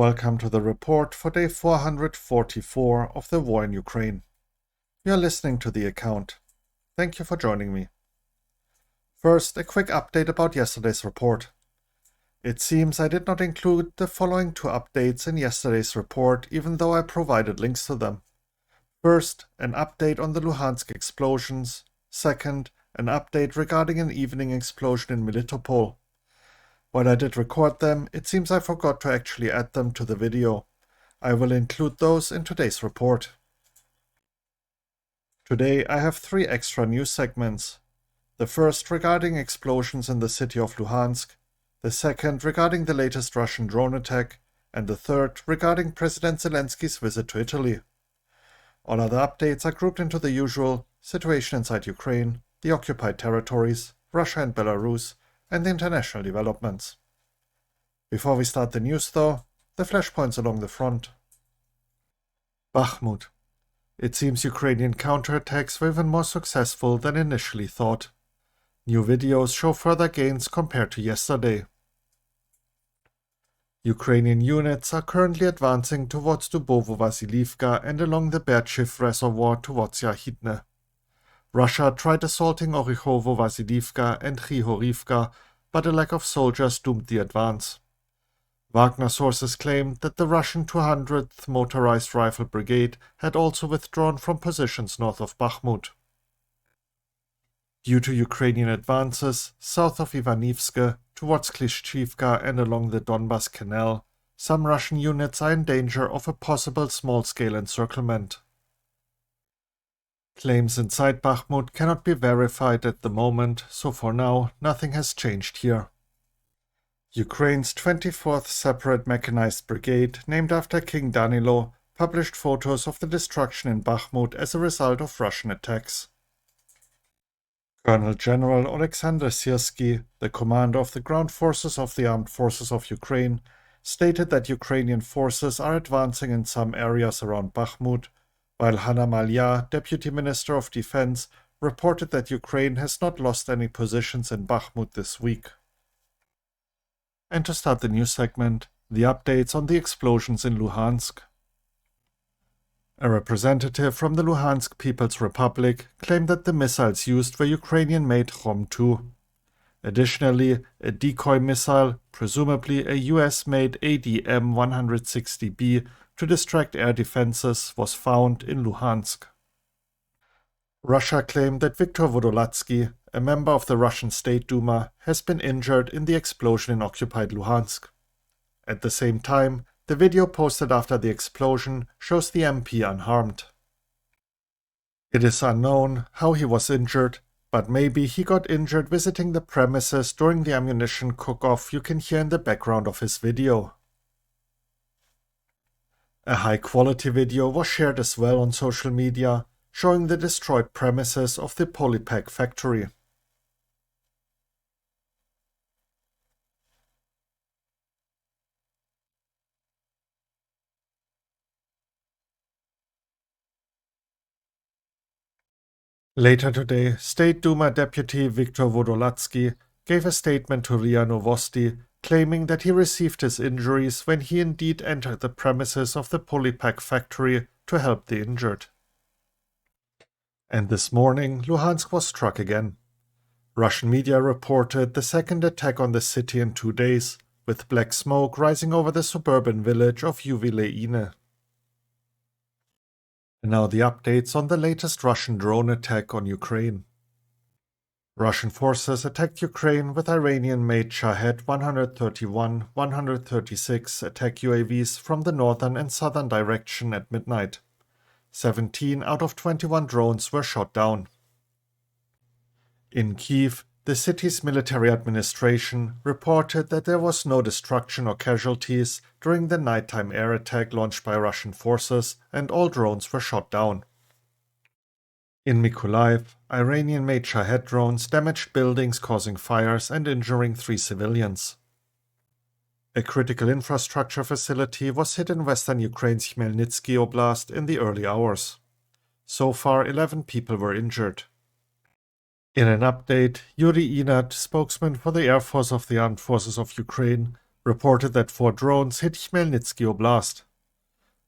Welcome to the report for day 444 of the war in Ukraine. You are listening to the account. Thank you for joining me. First, a quick update about yesterday's report. It seems I did not include the following two updates in yesterday's report, even though I provided links to them. First, an update on the Luhansk explosions. Second, an update regarding an evening explosion in Melitopol. While I did record them, it seems I forgot to actually add them to the video. I will include those in today's report. Today I have three extra news segments. The first regarding explosions in the city of Luhansk, the second regarding the latest Russian drone attack, and the third regarding President Zelensky's visit to Italy. All other updates are grouped into the usual situation inside Ukraine, the occupied territories, Russia and Belarus, and the international developments. Before we start the news though, the flashpoints along the front. Bakhmut. It seems Ukrainian counterattacks were even more successful than initially thought. New videos show further gains compared to yesterday. Ukrainian units are currently advancing towards Dubovo-Vasilivka and along the Berchiv reservoir towards Yahidne. Russia tried assaulting Orikhovo-Vasilivka and Khihorivka, but a lack of soldiers doomed the advance. Wagner sources claim that the Russian 200th Motorized Rifle Brigade had also withdrawn from positions north of Bakhmut. Due to Ukrainian advances south of Ivanivske, towards Klishchivka and along the Donbas Canal, some Russian units are in danger of a possible small-scale encirclement. Claims inside Bakhmut cannot be verified at the moment, so for now, nothing has changed here. Ukraine's 24th Separate Mechanized Brigade, named after King Danilo, published photos of the destruction in Bakhmut as a result of Russian attacks. Colonel General Alexander Syrskyi, the commander of the ground forces of the Armed Forces of Ukraine, stated that Ukrainian forces are advancing in some areas around Bakhmut, while Hanna Maliar, Deputy Minister of Defense, reported that Ukraine has not lost any positions in Bakhmut this week. And to start the news segment, the updates on the explosions in Luhansk. A representative from the Luhansk People's Republic claimed that the missiles used were Ukrainian-made Rom-2. Additionally, a decoy missile, presumably a US-made ADM-160B, to distract air defenses was found in Luhansk. Russia claimed that Viktor Vodolatsky, a member of the Russian State Duma, has been injured in the explosion in occupied Luhansk. At the same time, the video posted after the explosion shows the MP unharmed. It is unknown how he was injured, but maybe he got injured visiting the premises during the ammunition cook-off you can hear in the background of his video. A high-quality video was shared as well on social media, showing the destroyed premises of the Polypack factory. Later today, State Duma Deputy Viktor Vodolatsky gave a statement to RIA Novosti, claiming that he received his injuries when he indeed entered the premises of the Polypack factory to help the injured. And this morning, Luhansk was struck again. Russian media reported the second attack on the city in 2 days, with black smoke rising over the suburban village of Yuvileine. And now the updates on the latest Russian drone attack on Ukraine. Russian forces attacked Ukraine with Iranian-made Shahed 131, 136 attack UAVs from the northern and southern direction at midnight. 17 out of 21 drones were shot down. In Kyiv, the city's military administration reported that there was no destruction or casualties during the nighttime air attack launched by Russian forces, and all drones were shot down. In Mykolaiv, Iranian-made Shahed drones damaged buildings, causing fires and injuring 3 civilians. A critical infrastructure facility was hit in western Ukraine's Khmelnytsky Oblast in the early hours. So far, 11 people were injured. In an update, Yuri Inat, spokesman for the Air Force of the Armed Forces of Ukraine, reported that 4 drones hit Khmelnytsky Oblast.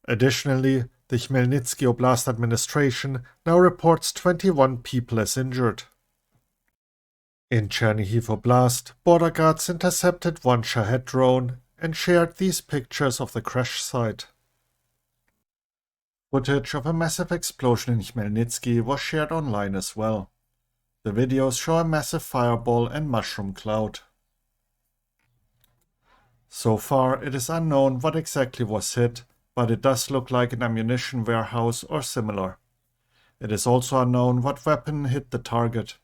Additionally, the Khmelnytsky Oblast administration now reports 21 people as injured. In Chernihiv Oblast, border guards intercepted 1 Shahed drone and shared these pictures of the crash site. Footage of a massive explosion in Khmelnytsky was shared online as well. The videos show a massive fireball and mushroom cloud. So far, it is unknown what exactly was hit, but it does look like an ammunition warehouse or similar. It is also unknown what weapon hit the target.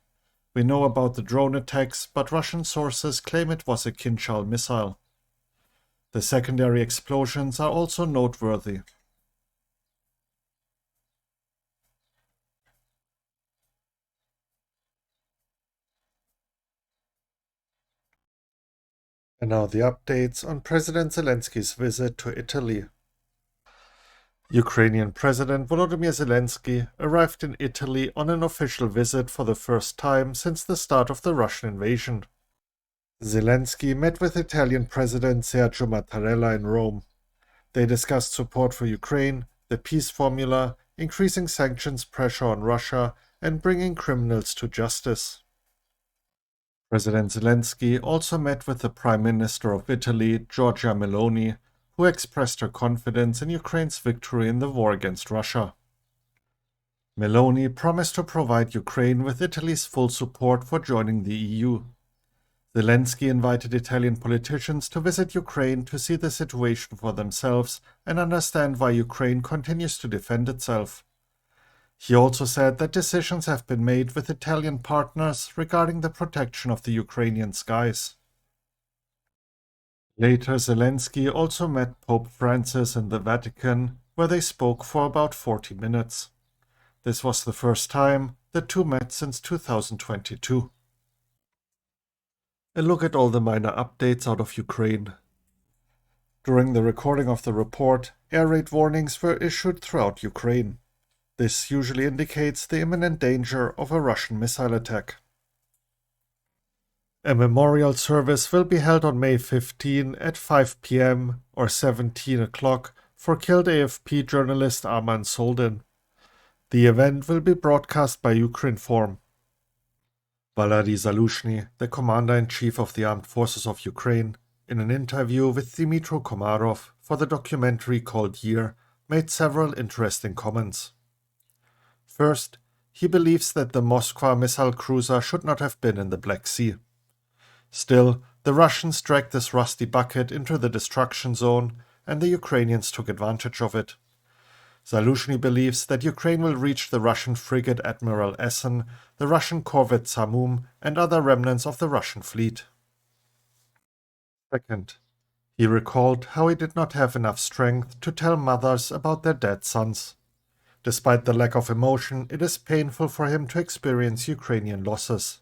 We know about the drone attacks, but Russian sources claim it was a Kinzhal missile. The secondary explosions are also noteworthy. And now the updates on President Zelensky's visit to Italy. Ukrainian President Volodymyr Zelensky arrived in Italy on an official visit for the first time since the start of the Russian invasion. Zelensky met with Italian President Sergio Mattarella in Rome. They discussed support for Ukraine, the peace formula, increasing sanctions pressure on Russia, and bringing criminals to justice. President Zelensky also met with the Prime Minister of Italy, Giorgia Meloni, who expressed her confidence in Ukraine's victory in the war against Russia. Meloni promised to provide Ukraine with Italy's full support for joining the EU. Zelensky invited Italian politicians to visit Ukraine to see the situation for themselves and understand why Ukraine continues to defend itself. He also said that decisions have been made with Italian partners regarding the protection of the Ukrainian skies. Later, Zelensky also met Pope Francis in the Vatican, where they spoke for about 40 minutes. This was the first time the two met since 2022. A look at all the minor updates out of Ukraine. During the recording of the report, air raid warnings were issued throughout Ukraine. This usually indicates the imminent danger of a Russian missile attack. A memorial service will be held on May 15 at 5 p.m. or 17 o'clock for killed AFP journalist Arman Soldin. The event will be broadcast by Ukrinform. Valery Zaluzhni, the commander-in-chief of the Armed Forces of Ukraine, in an interview with Dmytro Komarov for the documentary called Year, made several interesting comments. First, he believes that the Moskva missile cruiser should not have been in the Black Sea. Still, the Russians dragged this rusty bucket into the destruction zone, and the Ukrainians took advantage of it. Zaluzhny believes that Ukraine will reach the Russian frigate Admiral Essen, the Russian corvette Samum, and other remnants of the Russian fleet. Second, he recalled how he did not have enough strength to tell mothers about their dead sons. Despite the lack of emotion, it is painful for him to experience Ukrainian losses.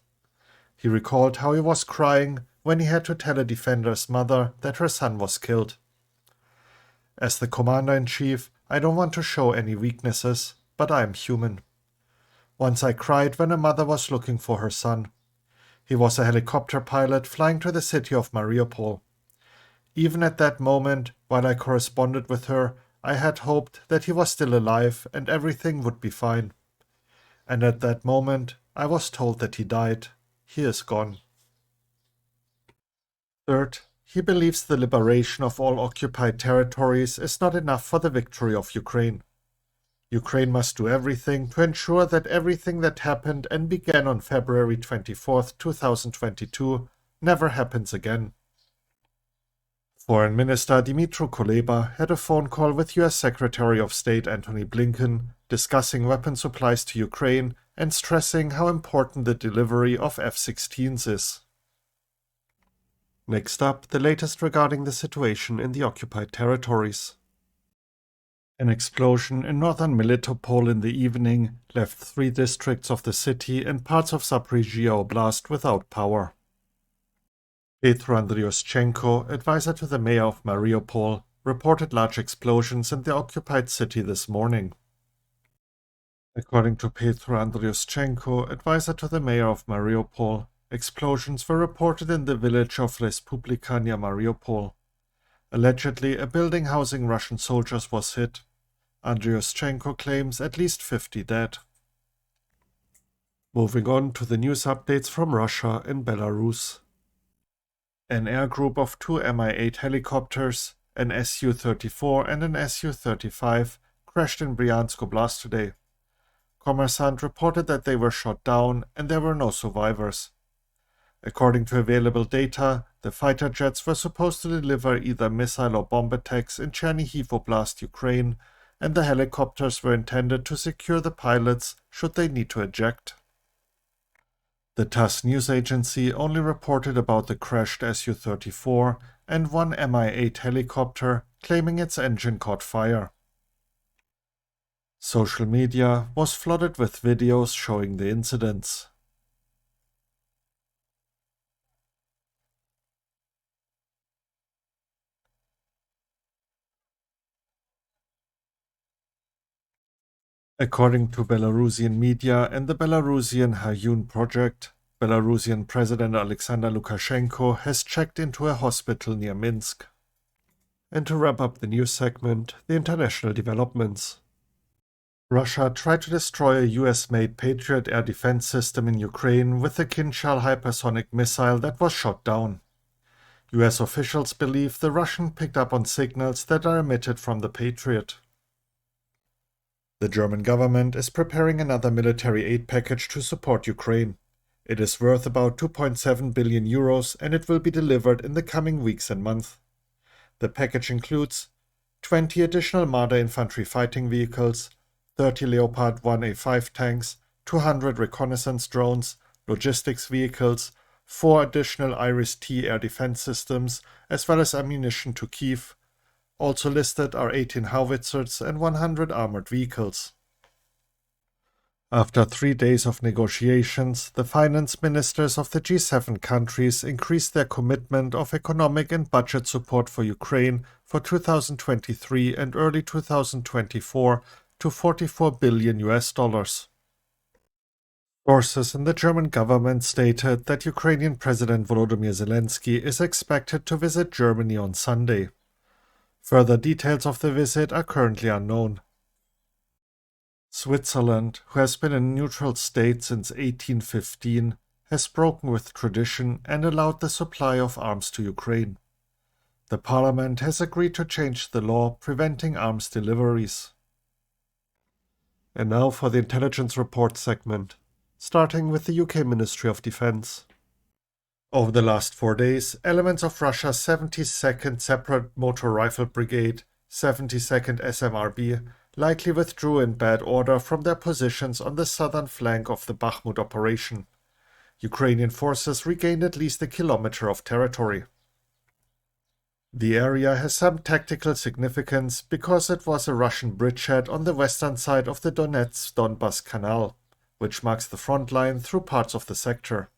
He recalled how he was crying when he had to tell a defender's mother that her son was killed. As the commander-in-chief, I don't want to show any weaknesses, but I am human. Once I cried when a mother was looking for her son. He was a helicopter pilot flying to the city of Mariupol. Even at that moment, while I corresponded with her, I had hoped that he was still alive and everything would be fine. And at that moment, I was told that he died. He is gone. Third, he believes the liberation of all occupied territories is not enough for the victory of Ukraine. Ukraine must do everything to ensure that everything that happened and began on February 24, 2022, never happens again. Foreign Minister Dmytro Kuleba had a phone call with US Secretary of State Antony Blinken, discussing weapon supplies to Ukraine and stressing how important the delivery of F-16s is. Next up, the latest regarding the situation in the occupied territories. An explosion in northern Melitopol in the evening left 3 districts of the city and parts of Zaporizhzhia Oblast without power. Petro Andriuschenko, advisor to the mayor of Mariupol, reported large explosions in the occupied city this morning. According to Petro Andriuschenko, advisor to the mayor of Mariupol, explosions were reported in the village of Respublika near Mariupol. Allegedly, a building housing Russian soldiers was hit. Andriuschenko claims at least 50 dead. Moving on to the news updates from Russia and Belarus. An air group of 2 Mi-8 helicopters, an Su-34 and an Su-35, crashed in Bryansk Oblast today. Kommersant reported that they were shot down and there were no survivors. According to available data, the fighter jets were supposed to deliver either missile or bomb attacks in Chernihiv Oblast, Ukraine, and the helicopters were intended to secure the pilots should they need to eject. The TASS news agency only reported about the crashed Su-34 and one Mi-8 helicopter, claiming its engine caught fire. Social media was flooded with videos showing the incidents. According to Belarusian media and the Belarusian Hayun project, Belarusian President Alexander Lukashenko has checked into a hospital near Minsk. And to wrap up the news segment, the international developments. Russia tried to destroy a US-made Patriot air defense system in Ukraine with the Kinzhal hypersonic missile that was shot down. US officials believe the Russian picked up on signals that are emitted from the Patriot. The German government is preparing another military aid package to support Ukraine. It is worth about 2.7 billion euros and it will be delivered in the coming weeks and months. The package includes 20 additional Marder infantry fighting vehicles, 30 Leopard 1A5 tanks, 200 reconnaissance drones, logistics vehicles, 4 additional Iris-T air defense systems, as well as ammunition to Kyiv. Also listed are 18 howitzers and 100 armored vehicles. After 3 days of negotiations, the finance ministers of the G7 countries increased their commitment of economic and budget support for Ukraine for 2023 and early 2024 to $44 billion. Sources in the German government stated that Ukrainian President Volodymyr Zelensky is expected to visit Germany on Sunday. Further details of the visit are currently unknown. Switzerland, who has been a neutral state since 1815, has broken with tradition and allowed the supply of arms to Ukraine. The parliament has agreed to change the law preventing arms deliveries. And now for the intelligence report segment, starting with the UK Ministry of Defence. Over the last 4 days, elements of Russia's 72nd Separate Motor Rifle Brigade, 72nd SMRB, likely withdrew in bad order from their positions on the southern flank of the Bakhmut operation. Ukrainian forces regained at least a kilometer of territory. The area has some tactical significance because it was a Russian bridgehead on the western side of the Donetsk-Donbas Canal, which marks the front line through parts of the sector.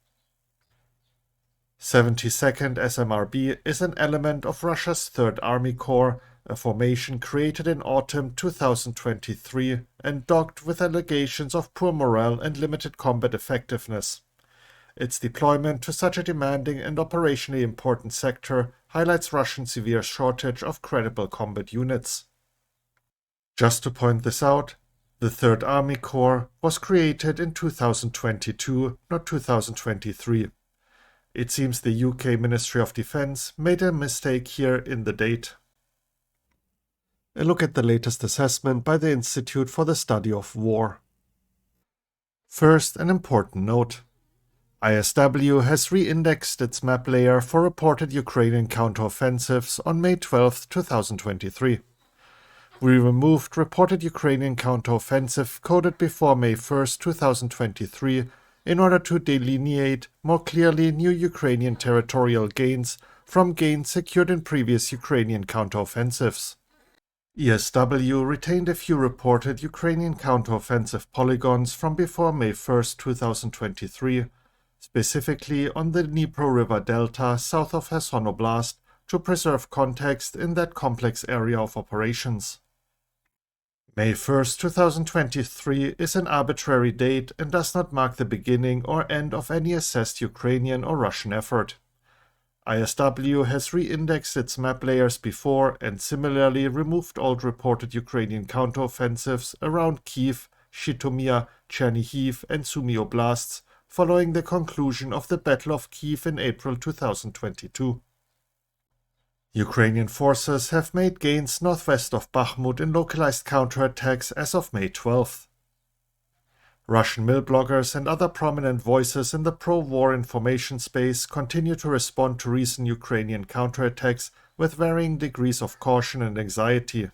72nd SMRB is an element of Russia's 3rd Army Corps, a formation created in autumn 2023 and dogged with allegations of poor morale and limited combat effectiveness. Its deployment to such a demanding and operationally important sector highlights Russia's severe shortage of credible combat units. Just to point this out, the 3rd Army Corps was created in 2022, not 2023. It seems the UK Ministry of Defence made a mistake here in the date. A look at the latest assessment by the Institute for the Study of War. First, an important note. ISW has re-indexed its map layer for reported Ukrainian counteroffensives on May 12, 2023. We removed reported Ukrainian counteroffensive coded before May 1, 2023 in order to delineate more clearly new Ukrainian territorial gains from gains secured in previous Ukrainian counteroffensives. ISW retained a few reported Ukrainian counteroffensive polygons from before May 1, 2023, specifically on the Dnipro River Delta south of Kherson Oblast, to preserve context in that complex area of operations. May 1, 2023 is an arbitrary date and does not mark the beginning or end of any assessed Ukrainian or Russian effort. ISW has re-indexed its map layers before and similarly removed all reported Ukrainian counteroffensives around Kyiv, Zhytomyr, Chernihiv and Sumy oblasts following the conclusion of the Battle of Kyiv in April 2022. Ukrainian forces have made gains northwest of Bakhmut in localized counterattacks as of May 12th. Russian mill bloggers and other prominent voices in the pro-war information space continue to respond to recent Ukrainian counterattacks with varying degrees of caution and anxiety.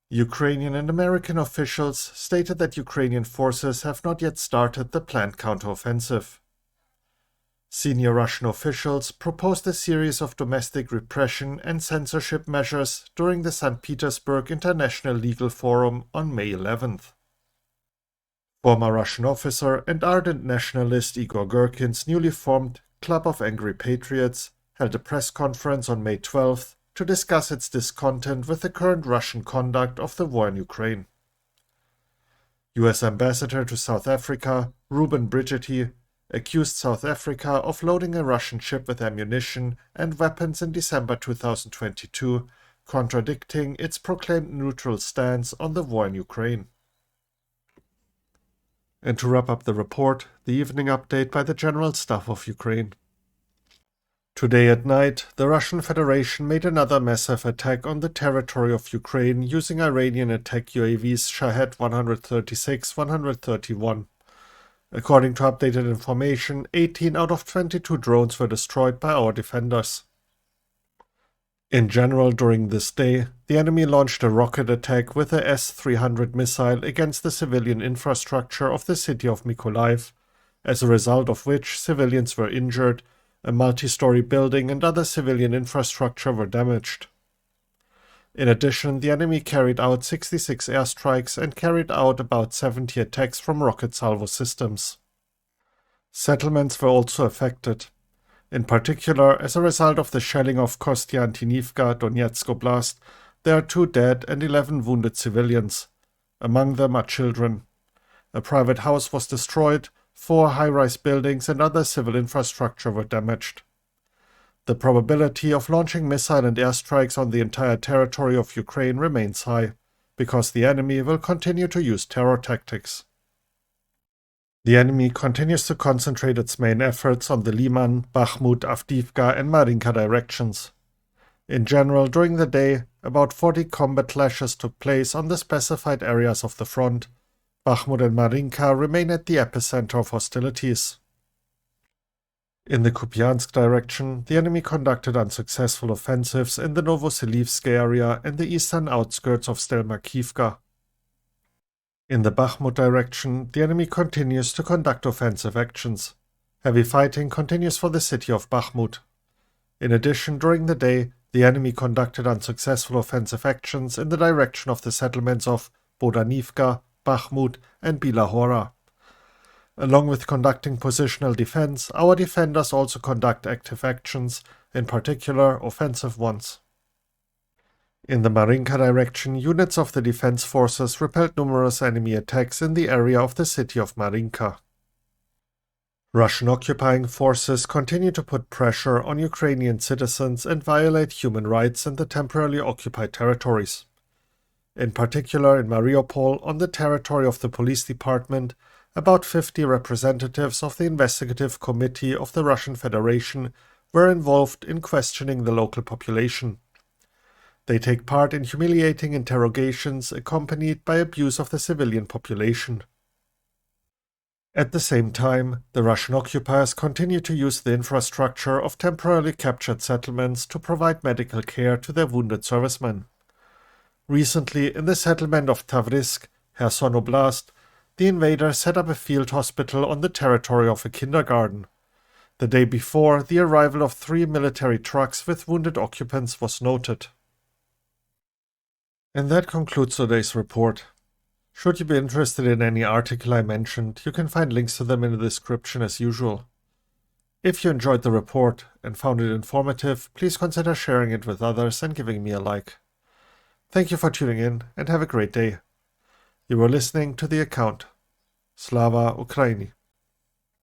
Ukrainian and American officials stated that Ukrainian forces have not yet started the planned counteroffensive. Senior Russian officials proposed a series of domestic repression and censorship measures during the St. Petersburg International Legal Forum on May 11th. Former Russian officer and ardent nationalist Igor Girkin's newly formed Club of Angry Patriots held a press conference on May 12th to discuss its discontent with the current Russian conduct of the war in Ukraine. US Ambassador to South Africa, Ruben Brigitte, accused South Africa of loading a Russian ship with ammunition and weapons in December 2022, contradicting its proclaimed neutral stance on the war in Ukraine. And to wrap up the report, the evening update by the General Staff of Ukraine. Today at night, the Russian Federation made another massive attack on the territory of Ukraine using Iranian attack UAVs Shahed 136-131. According to updated information, 18 out of 22 drones were destroyed by our defenders. In general, during this day, the enemy launched a rocket attack with a S-300 missile against the civilian infrastructure of the city of Mykolaiv, as a result of which civilians were injured, a multi-story building and other civilian infrastructure were damaged. In addition, the enemy carried out 66 airstrikes and carried out about 70 attacks from rocket salvo systems. Settlements were also affected. In particular, as a result of the shelling of Kostiantynivka, Donetsk Oblast, there are 2 dead and 11 wounded civilians. Among them are children. A private house was destroyed, 4 high-rise buildings and other civil infrastructure were damaged. The probability of launching missile and airstrikes on the entire territory of Ukraine remains high, because the enemy will continue to use terror tactics. The enemy continues to concentrate its main efforts on the Liman, Bakhmut, Avdiivka and Marinka directions. In general, during the day, about 40 combat clashes took place on the specified areas of the front. Bakhmut and Marinka remain at the epicenter of hostilities. In the Kupiansk direction, the enemy conducted unsuccessful offensives in the Novoselivsk area and the eastern outskirts of Stelmakivka. In the Bakhmut direction, the enemy continues to conduct offensive actions. Heavy fighting continues for the city of Bakhmut. In addition, during the day, the enemy conducted unsuccessful offensive actions in the direction of the settlements of Bodanivka, Bakhmut and Bilahora. Along with conducting positional defense, our defenders also conduct active actions, in particular offensive ones. In the Marinka direction, units of the defense forces repelled numerous enemy attacks in the area of the city of Marinka. Russian occupying forces continue to put pressure on Ukrainian citizens and violate human rights in the temporarily occupied territories. In particular, in Mariupol, on the territory of the police department, about 50 representatives of the investigative committee of the Russian Federation were involved in questioning the local population. They take part in humiliating interrogations accompanied by abuse of the civilian population. At the same time, the Russian occupiers continue to use the infrastructure of temporarily captured settlements to provide medical care to their wounded servicemen. Recently, in the settlement of Tavrisk, Kherson Oblast, the invaders set up a field hospital on the territory of a kindergarten. The day before, the arrival of 3 military trucks with wounded occupants was noted. And that concludes today's report. Should you be interested in any article I mentioned, you can find links to them in the description as usual. If you enjoyed the report and found it informative, please consider sharing it with others and giving me a like. Thank you for tuning in and have a great day. You were listening to The Account. Slava Ukraini.